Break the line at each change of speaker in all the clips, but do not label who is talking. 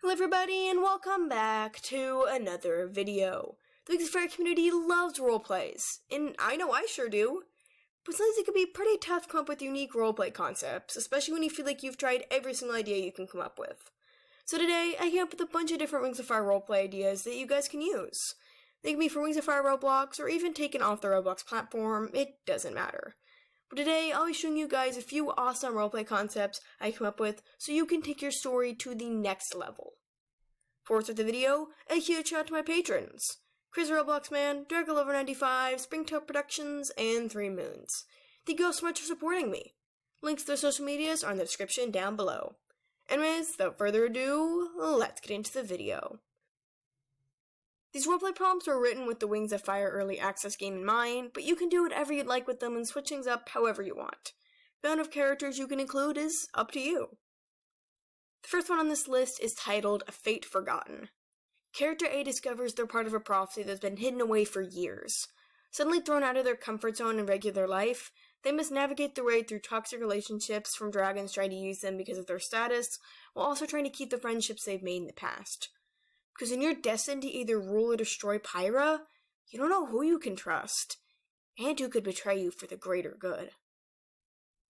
Hello everybody and welcome back to another video. The Wings of Fire community loves roleplays, and I know I sure do. But sometimes it can be pretty tough to come up with unique roleplay concepts, especially when you feel like you've tried every single idea you can come up with. So today, I came up with a bunch of different Wings of Fire roleplay ideas that you guys can use. They can be for Wings of Fire Roblox, or even taken off the Roblox platform, it doesn't matter. But today, I'll be showing you guys a few awesome roleplay concepts I came up with so you can take your story to the next level. Before we start the video, a huge shout out to my patrons. Chris Roblox Man, Dragolover95, Springtail Productions, and 3 Moons. Thank you all so much for supporting me. Links to their social medias are in the description down below. Anyways, without further ado, let's get into the video. These roleplay prompts were written with the Wings of Fire early access game in mind, but you can do whatever you'd like with them and switch things up however you want. The amount of characters you can include is up to you. The first one on this list is titled A Fate Forgotten. Character A discovers they're part of a prophecy that's been hidden away for years. Suddenly thrown out of their comfort zone in regular life, they must navigate their way through toxic relationships from dragons trying to use them because of their status, while also trying to keep the friendships they've made in the past. Because when you're destined to either rule or destroy Pyra, you don't know who you can trust, and who could betray you for the greater good.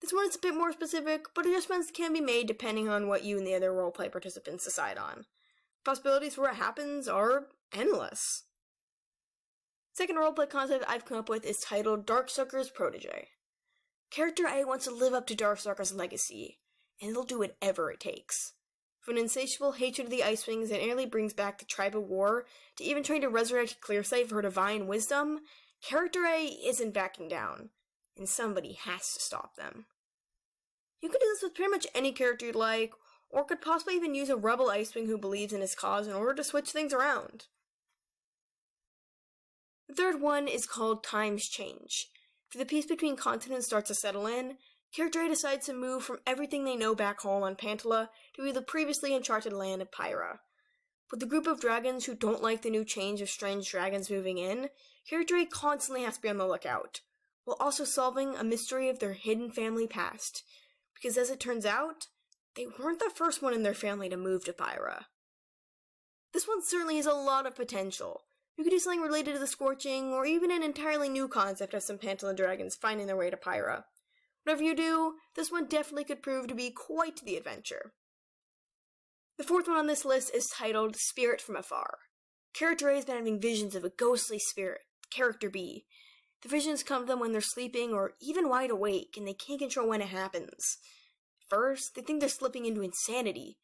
This one is a bit more specific, but adjustments can be made depending on what you and the other roleplay participants decide on. Possibilities for what happens are endless. Second roleplay concept I've come up with is titled Darkstalker's Protégé. Character A wants to live up to Darkstalker's legacy, and they'll do whatever it takes. From an insatiable hatred of the Ice Wings that nearly brings back the Tribe of War, to even trying to resurrect Clearsight for her divine wisdom, Character A isn't backing down, and somebody has to stop them. You can do this with pretty much any character you'd like, or could possibly even use a rebel Icewing who believes in his cause in order to switch things around. The third one is called Times Change. After the peace between continents starts to settle in, Character A decides to move from everything they know back home on Pantala to the previously uncharted land of Pyra. With a group of dragons who don't like the new change of strange dragons moving in, Character A constantly has to be on the lookout, while also solving a mystery of their hidden family past, because as it turns out, they weren't the first one in their family to move to Pyra. This one certainly has a lot of potential. You could do something related to the Scorching, or even an entirely new concept of some Pantala dragons finding their way to Pyra. Whatever you do, this one definitely could prove to be quite the adventure. The fourth one on this list is titled Spirit from Afar. Character A has been having visions of a ghostly spirit, Character B. The visions come to them when they're sleeping or even wide awake, and they can't control when it happens. First, they think they're slipping into insanity.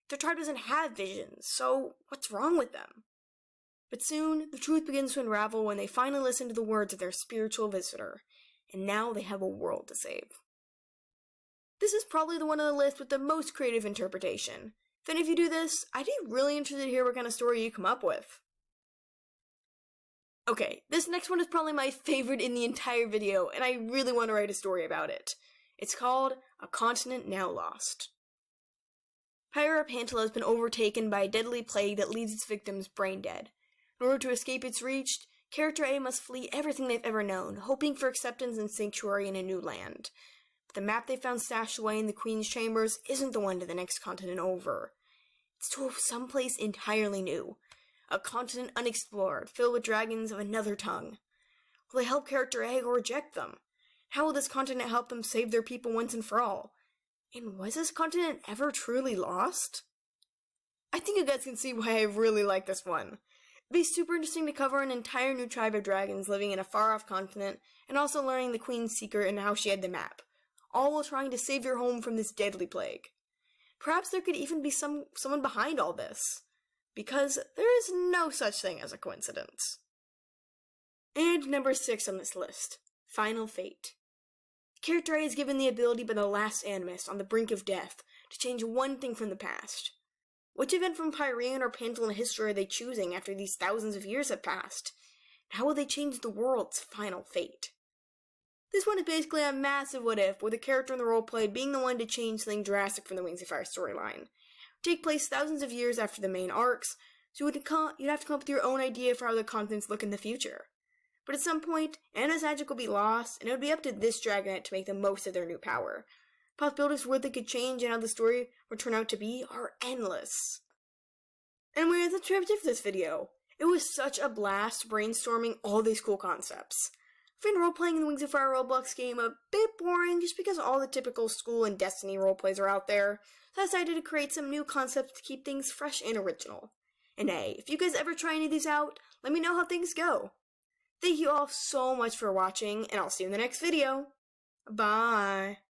Their tribe doesn't have visions, so what's wrong with them? But soon, the truth begins to unravel when they finally listen to the words of their spiritual visitor, and now they have a world to save. This is probably the one on the list with the most creative interpretation. If any of you do this, I'd be really interested to hear what kind of story you come up with. Okay, this next one is probably my favorite in the entire video, and I really want to write a story about it. It's called A Continent Now Lost. Pyra Pantala has been overtaken by a deadly plague that leaves its victims brain dead. In order to escape its reach, Character A must flee everything they've ever known, hoping for acceptance and sanctuary in a new land. But the map they found stashed away in the Queen's chambers isn't the one to the next continent over. It's to someplace entirely new. A continent unexplored, filled with dragons of another tongue. Will they help Character A or reject them? How will this continent help them save their people once and for all? And was this continent ever truly lost? I think you guys can see why I really like this one. It'd be super interesting to cover an entire new tribe of dragons living in a far-off continent, and also learning the Queen's secret and how she had the map, all while trying to save your home from this deadly plague. Perhaps there could even be someone behind all this, because there is no such thing as a coincidence. And number 6 on this list, Final Fate. Character A is given the ability by the last animist on the brink of death to change one thing from the past. Which event from Pyrean or Pantalan history are they choosing after these thousands of years have passed? And how will they change the world's final fate? This one is basically a massive what-if, with a character in the roleplay being the one to change something drastic from the Wings of Fire storyline. Take place thousands of years after the main arcs, so you'd have to come up with your own idea for how the continents look in the future. But at some point, Anna's magic will be lost, and it would be up to this Dragonet to make the most of their new power. Possibilities for what they could change and how the story would turn out to be are endless. Anyway, that's what I did for this video. It was such a blast brainstorming all these cool concepts. I find role-playing in the Wings of Fire Roblox game a bit boring just because all the typical school and Destiny roleplays are out there, so I decided to create some new concepts to keep things fresh and original. And hey, if you guys ever try any of these out, let me know how things go. Thank you all so much for watching, and I'll see you in the next video. Bye!